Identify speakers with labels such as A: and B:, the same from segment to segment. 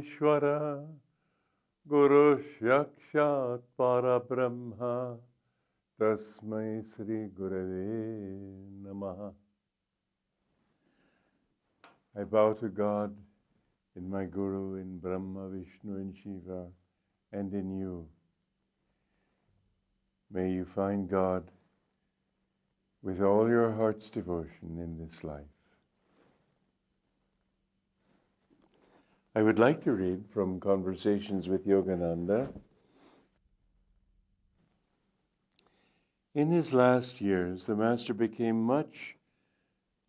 A: Paramaeshwara Guru Sakshat Parabrahma Tasmai Sri Gurave Namaha. I bow to God in my Guru, in Brahma, Vishnu and Shiva, and in you. May you find God with all your heart's devotion in this life. I would like to read from Conversations with Yogananda. In his last years, the Master became much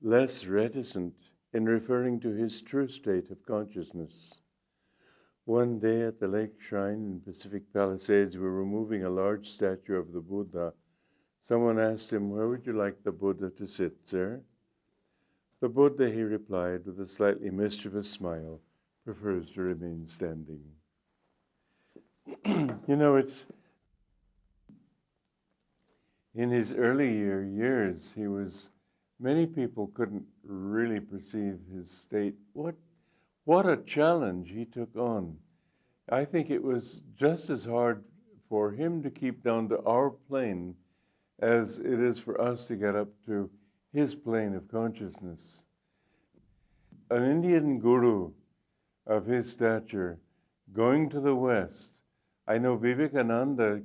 A: less reticent in referring to his true state of consciousness. One day at the lake shrine in Pacific Palisades, we were removing a large statue of the Buddha. Someone asked him, "Where would you like the Buddha to sit, sir?" "The Buddha," he replied with a slightly mischievous smile, "prefers to remain standing." You know, it's in his early years, many people couldn't really perceive his state. What a challenge he took on. I think it was just as hard for him to keep down to our plane as it is for us to get up to his plane of consciousness. An Indian guru of his stature going to the West, I know Vivekananda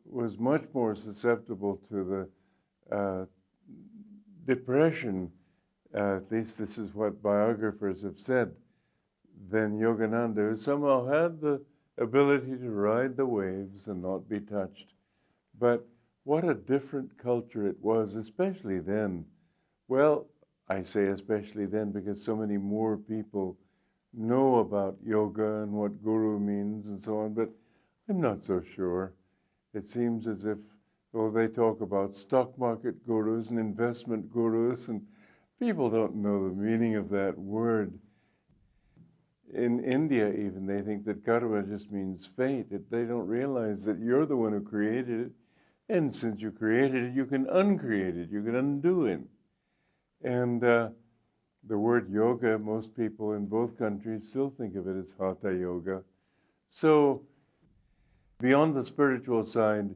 A: was much more susceptible to the depression, at least this is what biographers have said, than Yogananda, who somehow had the ability to ride the waves and not be touched. But what a different culture it was, especially then. Well, I say especially then because so many more people know about yoga and what guru means and so on, but I'm not so sure. It seems as if, well, they talk about stock market gurus and investment gurus, and people don't know the meaning of that word. In India even, they think that karma just means fate. They don't realize that you're the one who created it, and since you created it, you can uncreate it, you can undo it. And the word yoga, most people in both countries still think of it as Hatha Yoga. So, beyond the spiritual side,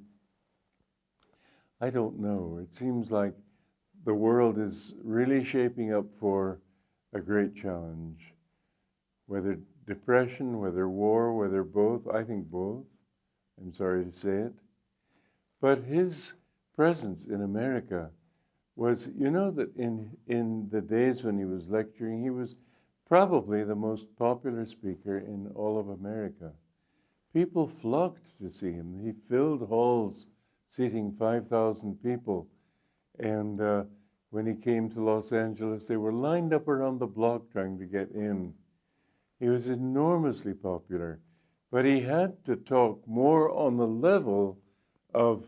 A: I don't know. It seems like the world is really shaping up for a great challenge. Whether depression, whether war, whether both, I think both. I'm sorry to say it. But his presence in America was, you know, that in the days when he was lecturing, he was probably the most popular speaker in all of America. People flocked to see him. He filled halls seating 5,000 people. And when he came to Los Angeles, they were lined up around the block trying to get in. He was enormously popular, but he had to talk more on the level of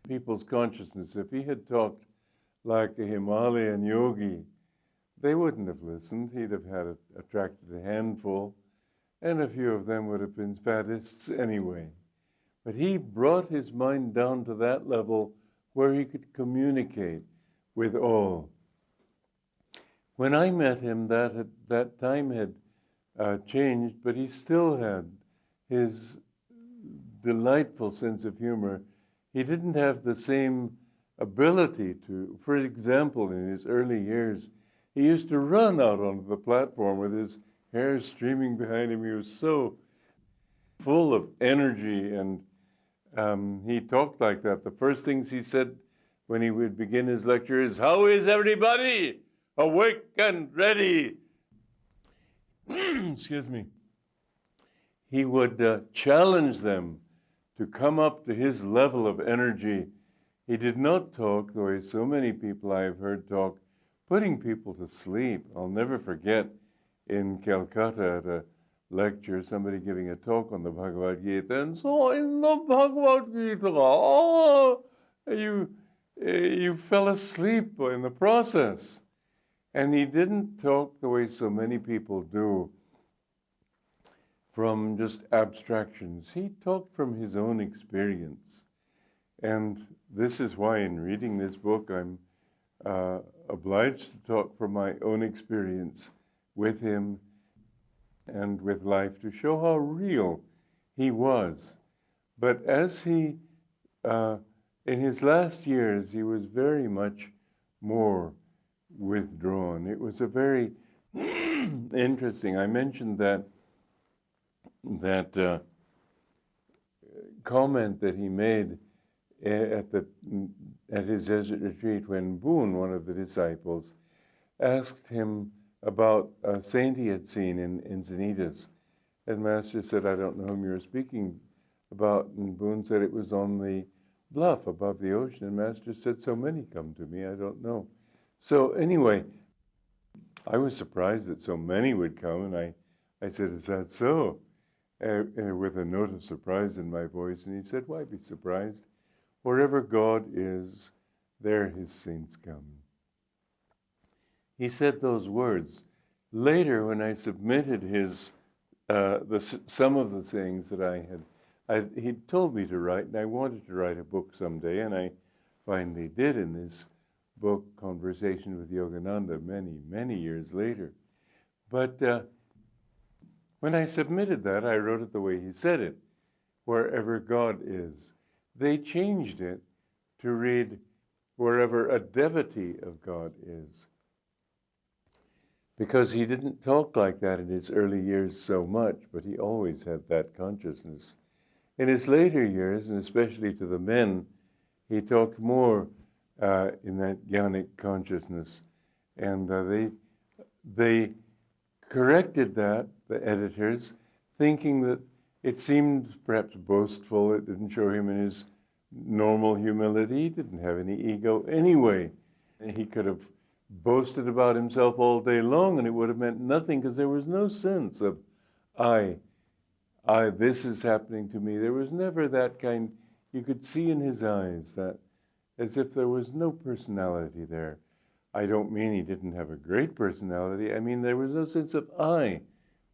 A: people's consciousness. If he had talked like a Himalayan yogi, they wouldn't have listened. He'd have attracted a handful, and a few of them would have been faddists anyway. But he brought his mind down to that level where he could communicate with all. When I met him, that time had changed, but he still had his delightful sense of humor. He didn't have the same ability to, for example, in his early years, he used to run out onto the platform with his hair streaming behind him. He was so full of energy, and he talked like that. The first things he said when he would begin his lecture is, "How is everybody? Awake and ready?" Excuse me. He would challenge them to come up to his level of energy. He did not talk the way so many people I have heard talk, putting people to sleep. I'll never forget in Calcutta at a lecture, somebody giving a talk on the Bhagavad Gita, and so in the Bhagavad Gita, you fell asleep in the process. And he didn't talk the way so many people do, from just abstractions. He talked from his own experience. And this is why in reading this book, I'm obliged to talk from my own experience with him and with life to show how real he was. But as he, in his last years, he was very much more withdrawn. It was a very interesting. I mentioned that comment that he made at his desert retreat when Boon, one of the disciples, asked him about a saint he had seen in Encinitas. And Master said, "I don't know whom you're speaking about." And Boon said it was on the bluff above the ocean. And Master said, "So many come to me, I don't know." So anyway, I was surprised that so many would come, and I said, "Is that so?" With a note of surprise in my voice. And he said, "Why be surprised? Wherever God is, there his saints come." He said those words. Later, when I submitted his some of the things that he told me to write, and I wanted to write a book someday, and I finally did in this book, Conversation with Yogananda, many, many years later. But when I submitted that, I wrote it the way he said it, wherever God is. They changed it to read, wherever a devotee of God is. Because he didn't talk like that in his early years so much, but he always had that consciousnly. In his later years, and especially to the men, he talked more in that jnanic consciousness. And they corrected that, the editors, thinking that it seemed perhaps boastful. It didn't show him in his normal humility. He didn't have any ego anyway. He could have boasted about himself all day long, and it would have meant nothing, because there was no sense of this is happening to me. There was never that kind. You could see in his eyes that as if there was no personality there. I don't mean he didn't have a great personality. I mean there was no sense of I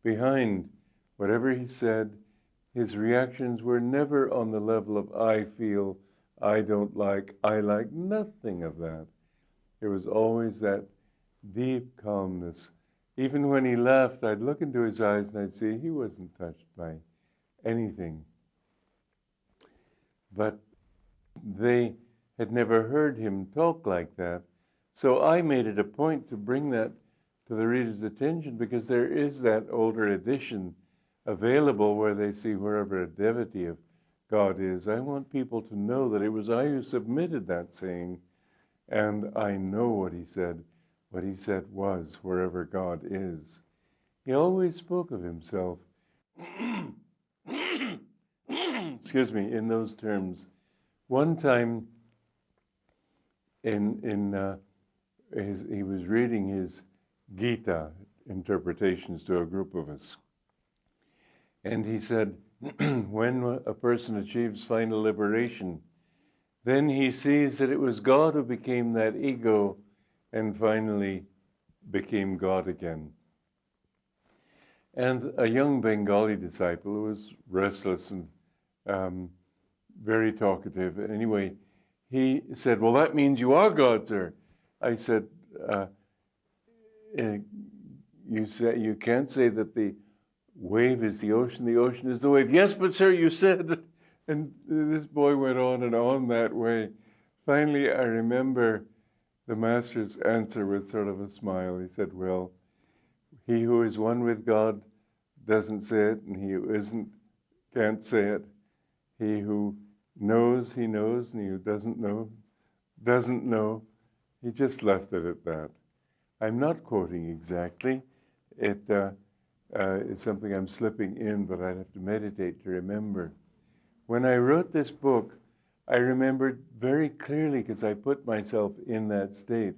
A: behind whatever he said. His reactions were never on the level of I feel, I don't like, I like, nothing of that. There was always that deep calmness. Even when he left, I'd look into his eyes and I'd see he wasn't touched by anything. But they had never heard him talk like that. So I made it a point to bring that to the reader's attention, because there is that older edition available where they see wherever a devotee of God is. I want people to know that it was I who submitted that saying, and I know what he said. What he said was, wherever God is. He always spoke of himself, excuse me, in those terms. One time, he was reading his Gita interpretations to a group of us. And he said, when a person achieves final liberation, then he sees that it was God who became that ego and finally became God again. And a young Bengali disciple who was restless and very talkative. Anyway, he said, "Well, that means you are God, sir." I said, you can't say that the wave is the ocean is the wave. "Yes, but sir, you said..." And this boy went on and on that way. Finally, I remember the master's answer with sort of a smile. He said, "Well, he who is one with God doesn't say it, and he who isn't can't say it. He who knows, he knows, and he who doesn't know." He just left it at that. I'm not quoting exactly. It's something I'm slipping in, but I'd have to meditate to remember. When I wrote this book, I remembered very clearly, because I put myself in that state.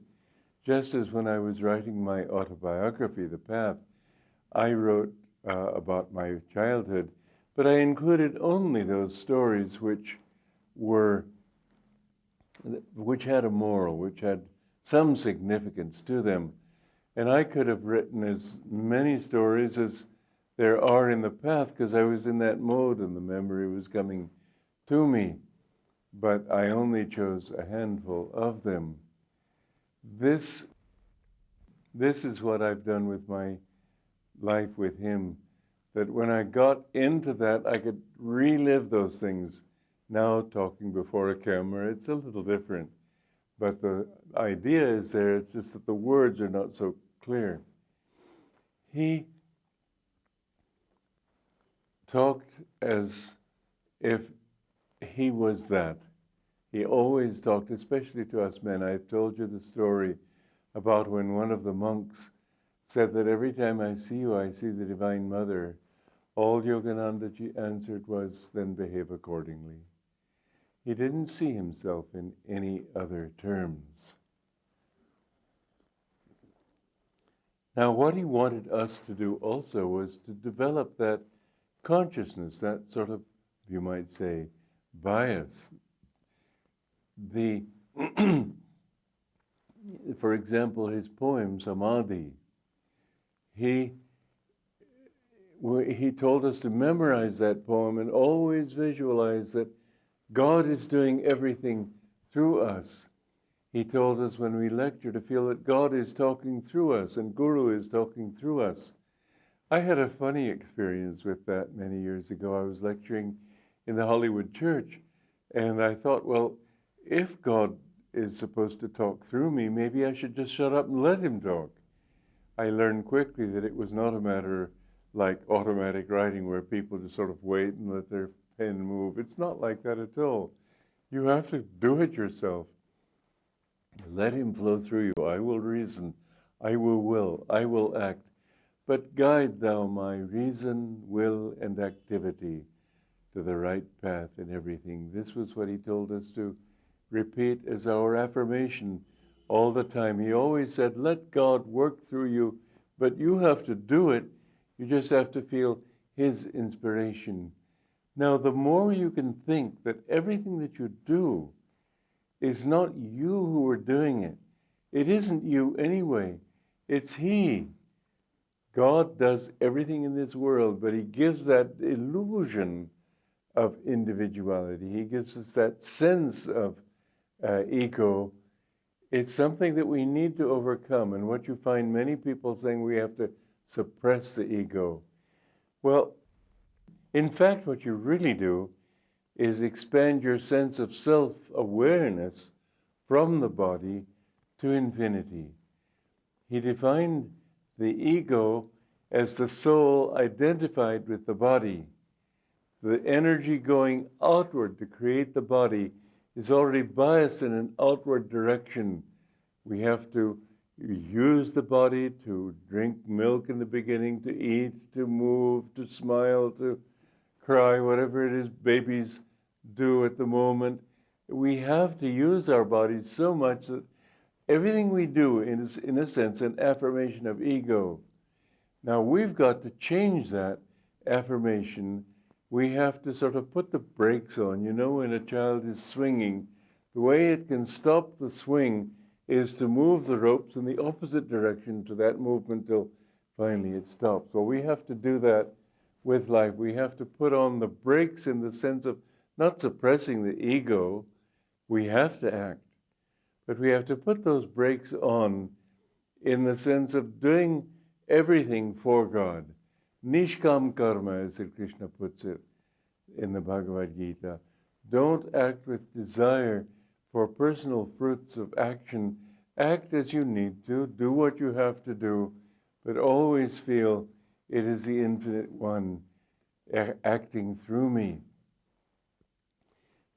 A: Just as when I was writing my autobiography, The Path, I wrote about my childhood, but I included only those stories which had a moral, which had some significance to them. And I could have written as many stories as there are in the path, because I was in that mode and the memory was coming to me. But I only chose a handful of them. This is what I've done with my life with him. that when I got into that, I could relive those things. Now talking before a camera, it's a little different. But the idea is there, it's just that the words are not so clear. He talked as if he was that. He always talked, especially to us men. I've told you the story about when one of the monks said that every time I see you, I see the Divine Mother. All Yogananda answered was, then behave accordingly. He didn't see himself in any other terms. Now, what he wanted us to do also was to develop that consciousness, that sort of, you might say, bias. For example, his poem, Samadhi, he told us to memorize that poem and always visualize that God is doing everything through us. He told us when we lecture to feel that God is talking through us and Guru is talking through us. I had a funny experience with that many years ago. I was lecturing in the Hollywood church, and I thought, well, if God is supposed to talk through me, maybe I should just shut up and let him talk. I learned quickly that it was not a matter like automatic writing where people just sort of wait and let their pen move. It's not like that at all. You have to do it yourself. Let him flow through you. I will reason, I will, I will act. But guide thou my reason, will, and activity to the right path in everything. This was what he told us to repeat as our affirmation all the time. He always said, let God work through you, but you have to do it. You just have to feel his inspiration. Now, the more you can think that everything that you do is not you who are doing it. It isn't you anyway. It's he. God does everything in this world, but he gives that illusion of individuality. He gives us that sense of ego. It's something that we need to overcome. And what you find many people saying, we have to suppress the ego. Well, in fact, what you really do is expand your sense of self-awareness from the body to infinity. He defined the ego as the soul identified with the body. The energy going outward to create the body is already biased in an outward direction. We have to use the body to drink milk in the beginning, to eat, to move, to smile, to cry, whatever it is babies do at the moment. We have to use our bodies so much that everything we do is, in a sense, an affirmation of ego. Now, we've got to change that affirmation. We have to sort of put the brakes on. You know, when a child is swinging, the way it can stop the swing is to move the ropes in the opposite direction to that movement till finally it stops. Well, we have to do that with life. We have to put on the brakes in the sense of not suppressing the ego. We have to act. But we have to put those brakes on in the sense of doing everything for God. Nishkam karma, as Krishna puts it in the Bhagavad Gita. Don't act with desire for personal fruits of action. Act as you need to, do what you have to do, but always feel it is the Infinite One acting through me.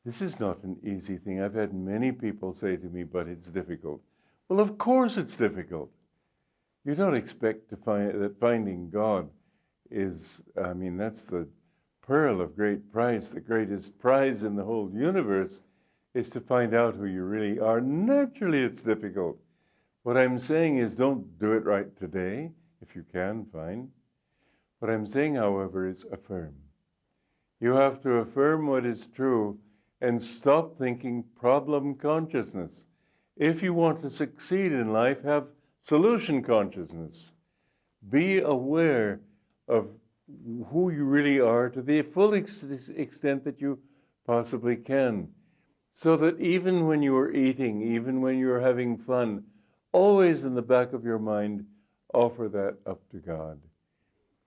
A: This is not an easy thing. I've had many people say to me, but it's difficult. Well, of course it's difficult. You don't expect to find that finding God is, I mean, that's the pearl of great price. The greatest prize in the whole universe is to find out who you really are. Naturally, it's difficult. What I'm saying is don't do it right today. If you can, fine. What I'm saying, however, is affirm. You have to affirm what is true and stop thinking problem consciousness. If you want to succeed in life, have solution consciousness. Be aware of who you really are to the full extent that you possibly can. So that even when you are eating, even when you are having fun, always in the back of your mind, offer that up to God.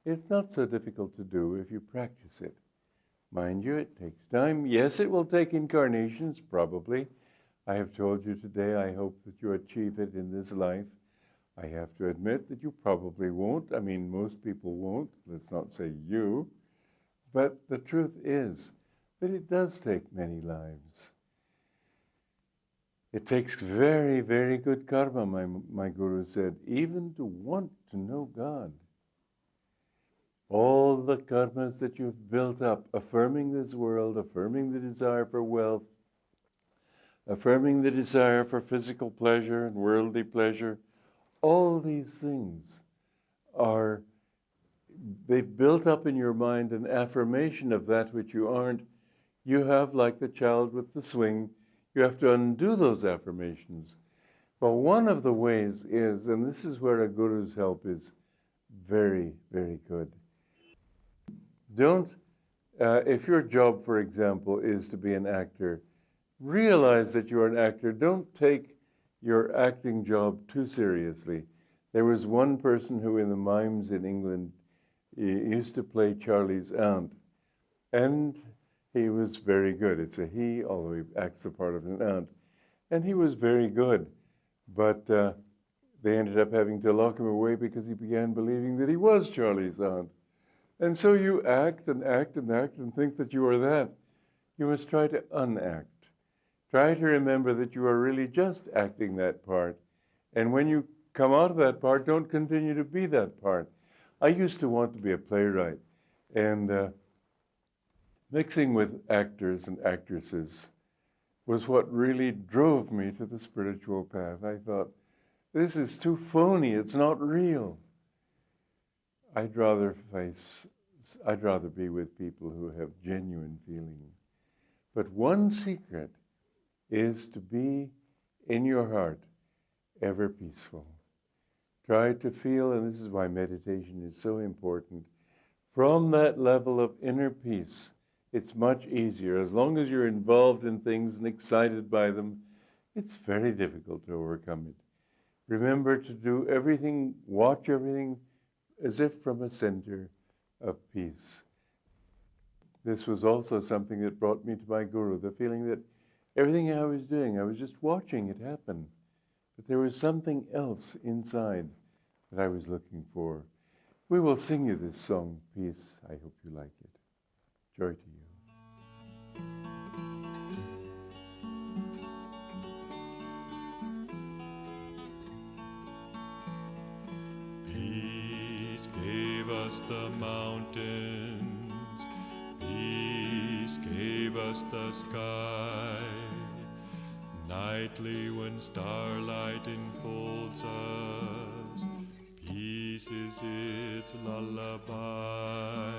A: It's not so difficult to do if you practice it. Mind you, it takes time. Yes, it will take incarnations, probably. I have told you today, I hope that you achieve it in this life. I have to admit that you probably won't. I mean, most people won't. Let's not say you. But the truth is that it does take many lives. It takes very, very good karma, my guru said, even to want to know God. All the karmas that you've built up, affirming this world, affirming the desire for wealth, affirming the desire for physical pleasure and worldly pleasure, all these things they've built up in your mind an affirmation of that which you aren't. You have, like the child with the swing, you have to undo those affirmations. Well, one of the ways is, and this is where a guru's help is very, very good. If your job, for example, is to be an actor, realize that you're an actor. Don't take your acting job too seriously. There was one person who in the mimes in England used to play Charlie's aunt, and he was very good. It's a he, although he acts the part of an aunt. And he was very good, but they ended up having to lock him away because he began believing that he was Charlie's aunt. And so you act and act and act and think that you are that. You must try to unact. Try to remember that you are really just acting that part. And when you come out of that part, don't continue to be that part. I used to want to be a playwright, and mixing with actors and actresses was what really drove me to the spiritual path. I thought, this is too phony, it's not real. I'd rather be with people who have genuine feeling. But one secret is to be in your heart ever peaceful. Try to feel, and this is why meditation is so important, from that level of inner peace, it's much easier. As long as you're involved in things and excited by them, it's very difficult to overcome it. Remember to do everything, watch everything as if from a center of peace. This was also something that brought me to my guru, the feeling that everything I was doing, I was just watching it happen. But there was something else inside that I was looking for. We will sing you this song, Peace. I hope you like it. Joy to you.
B: Peace gave us the mountains, peace gave us the sky. Nightly when starlight enfolds us, peace is its lullaby.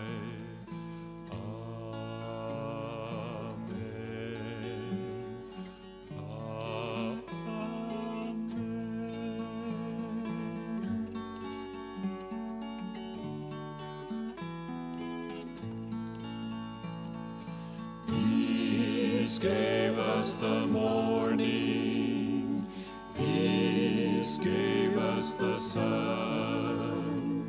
B: Peace gave us the morning, peace gave us the sun,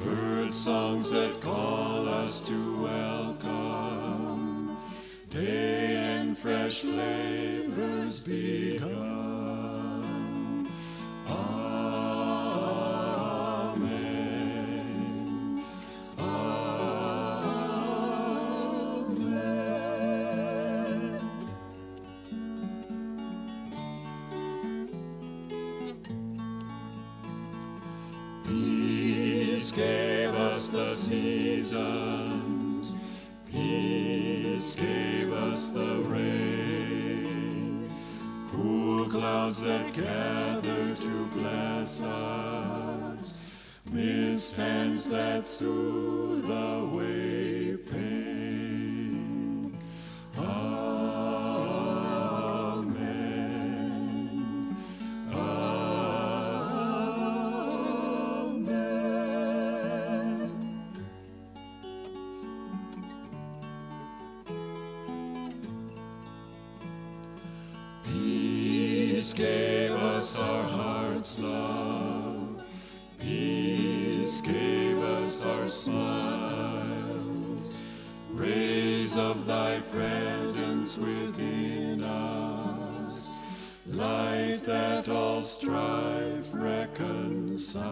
B: bird songs that call us to welcome, day and fresh labors begun. Peace gave us the seasons, peace gave us the rain, cool clouds that gather to bless us, mist hands that soothe away pain. Amen. Peace gave us our heart's love, peace gave us our smiles, rays of thy presence within us, light that all strife reconciles.